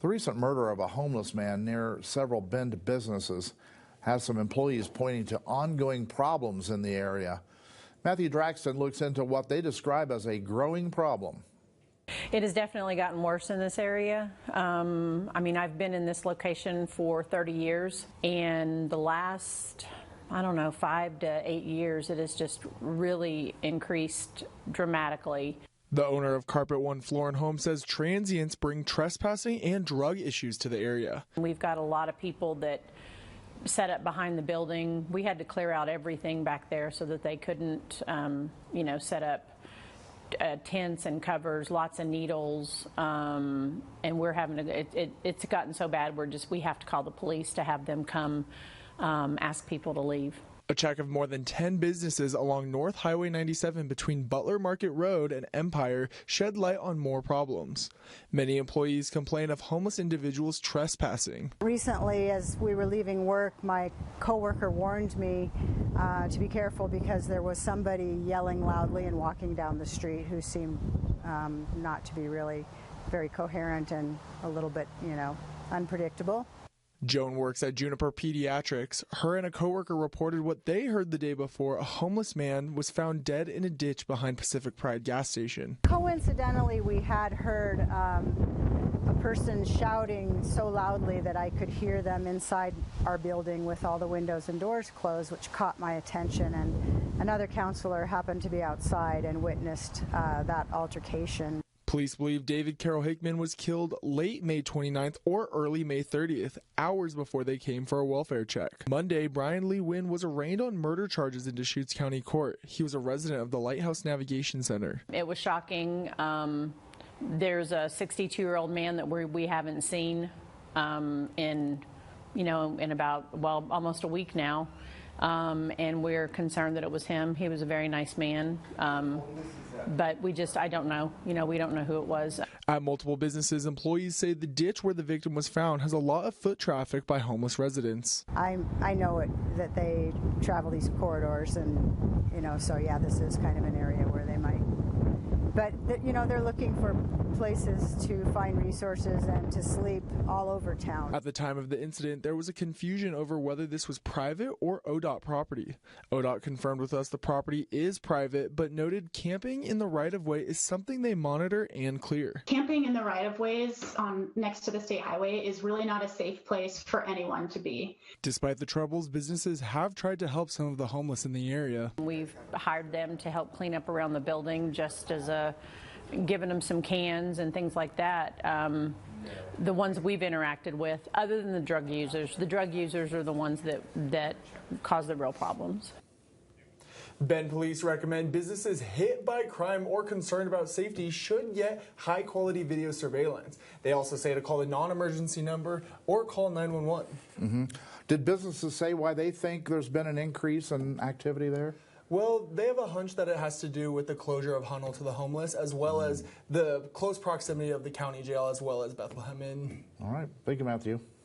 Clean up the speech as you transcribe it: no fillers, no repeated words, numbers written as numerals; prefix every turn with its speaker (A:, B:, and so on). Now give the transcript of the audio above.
A: The recent murder of a homeless man near several Bend businesses has some employees pointing to ongoing problems in the area. Matthew Draxton looks into what they describe as a growing problem.
B: It has definitely gotten worse in this area. I mean, I've been in this location for 30 years, and the last, I don't know, 5 to 8 years, it has just really increased dramatically.
C: The owner of Carpet One Floor and Home says transients bring trespassing and drug issues to the area.
B: We've got a lot of people that set up behind the building. We had to clear out everything back there so that they couldn't, set up tents and covers, lots of needles, and we're having to, it's gotten so bad we have to call the police to have them come ask people to leave.
C: A check of more than 10 businesses along North Highway 97 between Butler Market Road and Empire shed light on more problems. Many employees complain of homeless individuals trespassing.
D: Recently, as we were leaving work, my coworker warned me to be careful because there was somebody yelling loudly and walking down the street who seemed not to be really very coherent and a little bit, unpredictable.
C: Joan works at Juniper Pediatrics. Her and a coworker reported what they heard the day before. A homeless man was found dead in a ditch behind Pacific Pride gas station.
D: Coincidentally, we had heard a person shouting so loudly that I could hear them inside our building with all the windows and doors closed, which caught my attention, and another counselor happened to be outside and witnessed that altercation.
C: Police believe David Carroll Hickman was killed late May 29th or early May 30th, hours before they came for a welfare check. Monday, Brian Lee Wynn was arraigned on murder charges in Deschutes County Court. He was a resident of the Lighthouse Navigation Center.
B: It was shocking. There's a 62-year-old man that we haven't seen in about, almost a week now. And we're concerned that it was him. He was a very nice man. But I don't know. We don't know who it was.
C: At multiple businesses, employees say the ditch where the victim was found has a lot of foot traffic by homeless residents.
D: I know that they travel these corridors, and, so yeah, this is kind of an area where they might. But, they're looking for places to find resources and to sleep all over town.
C: At the time of the incident, there was a confusion over whether this was private or ODOT property. ODOT confirmed with us the property is private, but noted camping in the right-of-way is something they monitor and clear.
E: Camping in the right-of-ways next to the state highway is really not a safe place for anyone to be.
C: Despite the troubles, businesses have tried to help some of the homeless in the area.
B: We've hired them to help clean up around the building, just as giving them some cans and things like that. The ones we've interacted with, other than the drug users are the ones that cause the real problems.
C: Bend police recommend businesses hit by crime or concerned about safety should get high-quality video surveillance. They also say to call the non-emergency number or call 911.
A: Mm-hmm. Did businesses say why they think there's been an increase in activity there?
C: Well, they have a hunch that it has to do with the closure of Hunnell to the homeless, as well as the close proximity of the county jail, as well as Bethlehem Inn.
A: All right. Thank you, Matthew.